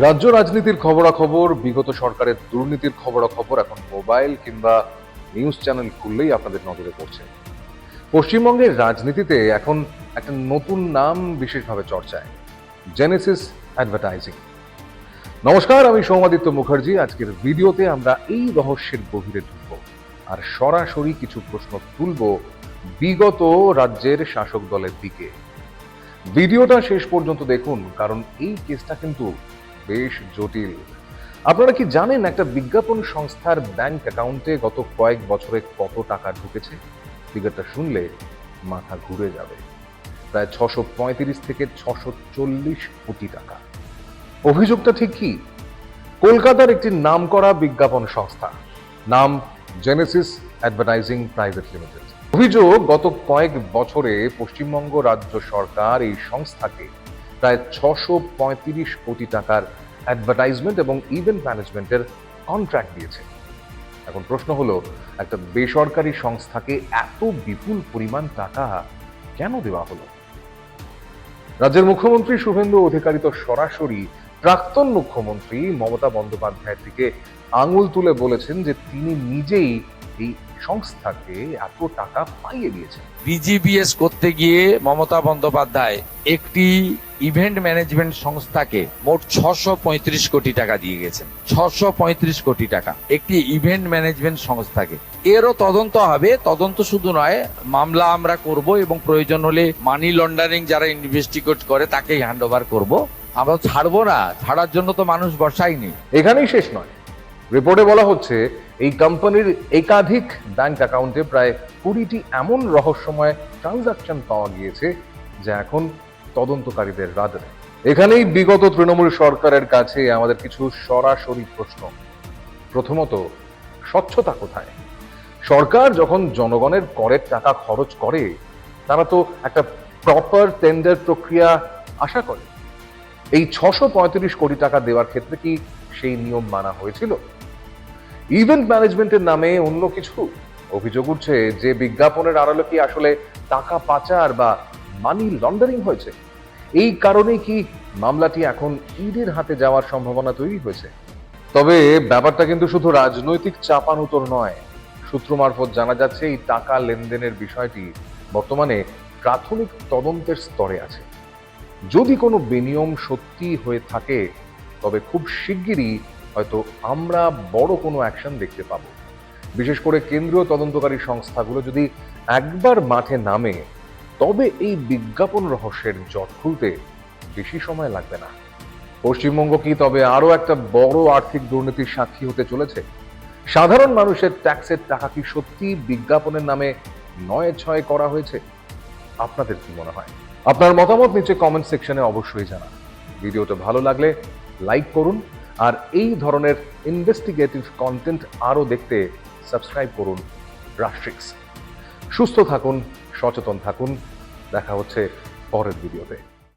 রাজ্য রাজনীতির খবরাখবর, বিগত সরকারের দুর্নীতির খবরাখবর এখন মোবাইল কিংবা নিউজ চ্যানেল খুললেই আপনাদের নজরে পড়ছে। পশ্চিমবঙ্গের রাজনীতিতে এখন একটা নতুন নাম বিশেষভাবে চর্চায়, জেনেসিস অ্যাডভার্টাইজিং। নমস্কার, আমি সৌমাদিত্য মুখার্জি। আজকের ভিডিওতে আমরা এই রহস্যের গভীরে ঢুকব আর সরাসরি কিছু প্রশ্ন তুলব বিগত রাজ্যের শাসক দলের দিকে। ভিডিওটা শেষ পর্যন্ত দেখুন, কারণ এই কেসটা কিন্তু বেশ জটিল। আপনারা কি জানেন একটা বিজ্ঞাপন সংস্থার ব্যাংক অ্যাকাউন্টে গত কয়েক বছরে কত টাকা ঢুকেছে? ফিগারটা শুনলে মাথা ঘুরে যাবে। প্রায় 635 থেকে 640 কোটি টাকা। অভিযোগটা ঠিক কি? কলকাতার একটি নামকরা বিজ্ঞাপন সংস্থা, নাম জেনেসিস অ্যাডভার্টাইজিং প্রাইভেট লিমিটেড। অভিযোগ, গত কয়েক বছরে পশ্চিমবঙ্গ রাজ্য সরকার এই সংস্থাকে প্রায় 635 কোটি টাকার অ্যাডভার্টাইজমেন্ট এবং ইভেন্ট ম্যানেজমেন্টের কন্ট্রাক্ট দিয়েছে। এখন প্রশ্ন হলো, একটা বেসরকারি সংস্থাকে এত বিপুল পরিমাণ টাকা কেন দেওয়া হলো? রাজ্যের মুখ্যমন্ত্রী শুভেন্দু অধিকারী তো সরাসরি প্রাক্তন মুখ্যমন্ত্রী মমতা বন্দ্যোপাধ্যায়ের দিকে আঙুল তুলে বলেছেন যে তিনি নিজেই এই সংস্থাকে এত টাকা পাইয়ে দিয়েছেন। বিজিবিএস করতে গিয়ে মমতা বন্দ্যোপাধ্যায় একটি ইভেন্ট ম্যানেজমেন্ট সংস্থাকে মোট 635 কোটি টাকা দিয়ে গেছেন। 635 কোটি টাকা একটি ইভেন্ট ম্যানেজমেন্ট সংস্থাকে। এরও তদন্ত হবে। তদন্ত শুধু নয়, মামলা আমরা করব এবং প্রয়োজন হলে মানি লন্ডারিং যারা ইনভেস্টিগেট করে তাকেই হ্যান্ড ওভার করবো। আমরা ছাড়বো না, ছাড়ার জন্য তো মানুষ বসায়নি। এখানেই শেষ নয়। রিপোর্টে বলা হচ্ছে এই কোম্পানির একাধিক ব্যাংক অ্যাকাউন্টে প্রায় 20টি এমন রহস্যময় ট্রানজাকশন পাওয়া গিয়েছে যা এখন তদন্তকারীদের রাডারে। এখানেই বিগত তৃণমূল সরকারের কাছে আমাদের কিছু সরাসরি প্রশ্ন। প্রথমত, স্বচ্ছতা কোথায়? সরকার যখন জনগণের করের টাকা খরচ করে, তারা তো একটা প্রপার টেন্ডার প্রক্রিয়া আশা করে। এই 635 কোটি টাকা দেওয়ার ক্ষেত্রে কি সেই নিয়ম মানা হয়েছিল? ইভেন্ট ম্যানেজমেন্টের নামে অন্য কিছু? অভিযোগ উঠছে যে বিজ্ঞাপনের আড়ালে কি আসলে টাকা পাচার বা মানি লন্ডারিং হয়েছে? এই কারণেই কি মামলাটি এখন ইডির হাতে যাওয়ার সম্ভাবনা তৈরি হয়েছে? তবে ব্যাপারটা কিন্তু শুধু রাজনৈতিক চাপানুতর নয়। সূত্র মারফত জানা যাচ্ছে এই টাকা লেনদেনের বিষয়টি বর্তমানে প্রাথমিক তদন্তের স্তরে আছে। যদি কোনো বেনিয়ম সত্যি হয়ে থাকে, তবে খুব শিগগিরই হয়তো আমরা বড় কোনো অ্যাকশন দেখতে পাবো। বিশেষ করে কেন্দ্রীয় তদন্তকারী সংস্থাগুলো যদি একবার মাঠে নামে, তবে এই বিজ্ঞাপন রহস্যের জট খুলতে বেশি সময় লাগবে না। পশ্চিমবঙ্গ কি তবে আরো একটা বড় আর্থিক দুর্নীতির সাক্ষী হতে চলেছে? সাধারণ মানুষের ট্যাক্সের টাকা কি সত্যি বিজ্ঞাপনের নামে নয় ছয় করা হয়েছে? আপনাদের কি মনে হয়? আপনার মতামত নিচে কমেন্ট সেকশনে অবশ্যই জানান। ভিডিওটা ভালো লাগলে লাইক করুন, আর এই ধরনের ইনভেস্টিগেটিভ কন্টেন্ট আরো দেখতে সাবস্ক্রাইব করুন রাষ্ট্রিক্স। সুস্থ থাকুন, সচেতন থাকুন। দেখা হচ্ছে পরের ভিডিওতে।